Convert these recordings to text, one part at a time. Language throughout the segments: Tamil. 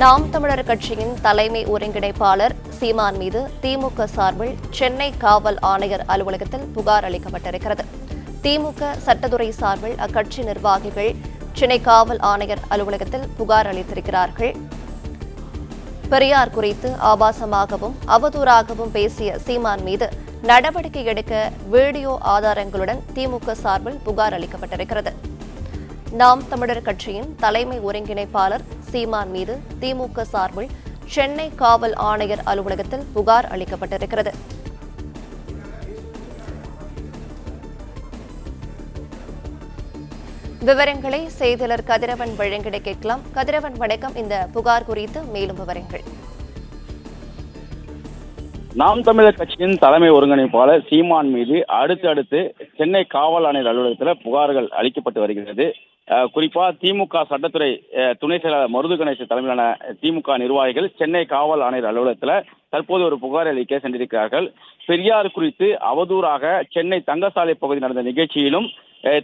நாம் தமிழர் கட்சியின் தலைமை ஒருங்கிணைப்பாளர் சீமான் மீது திமுக சார்பில் சென்னை காவல் ஆணையர் அலுவலகத்தில் புகார் அளிக்கப்பட்டிருக்கிறது. திமுக சட்டத்துறை சார்பில் அக்கட்சி நிர்வாகிகள் சென்னை காவல் ஆணையர் அலுவலகத்தில் புகார் அளித்திருக்கிறார்கள். பெரியார் குறித்து ஆபாசமாகவும் அவதூறாகவும் பேசிய சீமான் மீது நடவடிக்கை எடுக்க வீடியோ ஆதாரங்களுடன் திமுக சார்பில் புகார் அளிக்கப்பட்டிருக்கிறது. நாம் தமிழர் கட்சியின் தலைமை ஒருங்கிணைப்பாளர் சீமான் மீது திமுக சார்பில் சென்னை காவல் ஆணையர் அலுவலகத்தில் புகார் அளிக்கப்பட்டிருக்கிறது. விவரங்களை செய்தியாளர் கதிரவன் வழங்கிட கேட்கலாம். கதிரவன் வணக்கம். இந்த புகார் குறித்து மேலும் விவரங்கள். நாம் தமிழர் கட்சியின் தலைமை ஒருங்கிணைப்பாளர் சீமான் மீது அடுத்து சென்னை காவல் ஆணையர் அலுவலகத்தில் புகார்கள் அளிக்கப்பட்டு வருகிறது. குறிப்பா திமுக சட்டத்துறை துணை செயலாளர் மருது கணேசன் தலைமையிலான திமுக நிர்வாகிகள் சென்னை காவல் ஆணையர் அலுவலகத்தில் தற்போது ஒரு புகார் அளிக்க சென்றிருக்கிறார்கள். பெரியார் குறித்து அவதூறாக சென்னை தங்கசாலை பகுதியில் நடந்த நிகழ்ச்சியிலும்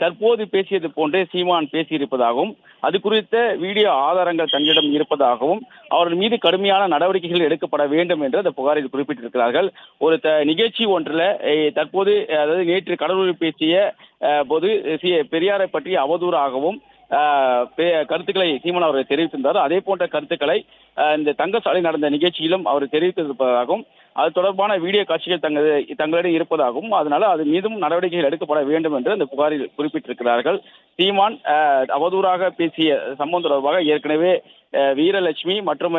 தற்போது பேசியது போன்றே சீமான் பேசியிருப்பதாகவும் அது குறித்த வீடியோ ஆதாரங்கள் தன்னிடம் இருப்பதாகவும் அவர்கள் மீது கடுமையான நடவடிக்கைகள் எடுக்கப்பட வேண்டும் என்று அந்த புகாரில் குறிப்பிட்டிருக்கிறார்கள். ஒரு நிகழ்ச்சி ஒன்றில் தற்போது அதாவது நேற்று கடலூரில் பேசிய போது பெரியாரை பற்றி அவதூறாகவும் கருத்துக்களை சீமான் அவர்கள் தெரிவித்திருந்தார். அதே போன்ற கருத்துக்களை இந்த தங்கசாலை நடந்த நிகழ்ச்சியிலும் அவர் தெரிவித்திருப்பதாகவும் அது தொடர்பான வீடியோ காட்சிகள் தங்களிடம் இருப்பதாகவும் அதனால அது மீதும் நடவடிக்கைகள் எடுக்கப்பட வேண்டும் என்று அந்த புகாரில் குறிப்பிட்டிருக்கிறார்கள். சீமான் அவதூறாக பேசிய சம்பவம் தொடர்பாக ஏற்கனவே வீரலட்சுமி மற்றும்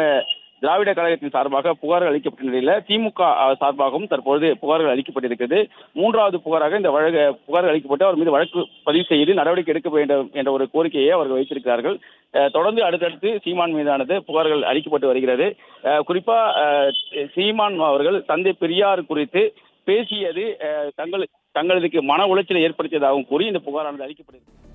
திராவிட கழகத்தின் சார்பாக புகார்கள் அளிக்கப்பட்ட நிலையில் திமுக சார்பாகவும் தற்போது புகார்கள் அளிக்கப்பட்டிருக்கிறது. மூன்றாவது புகாராக இந்த புகார்கள் அளிக்கப்பட்டு அவர் மீது வழக்கு பதிவு செய்து நடவடிக்கை எடுக்க வேண்டும் என்ற ஒரு கோரிக்கையை அவர்கள் வைத்திருக்கிறார்கள். தொடர்ந்து அடுத்தடுத்து சீமான் மீதானது புகார்கள் அளிக்கப்பட்டு வருகிறது. குறிப்பா சீமான் அவர்கள் தந்தை பெரியார் குறித்து பேசியது தங்களுக்கு மன உளைச்சலை ஏற்படுத்தியதாகவும் கூறி இந்த புகாரானது அளிக்கப்பட்டிருக்கிறது.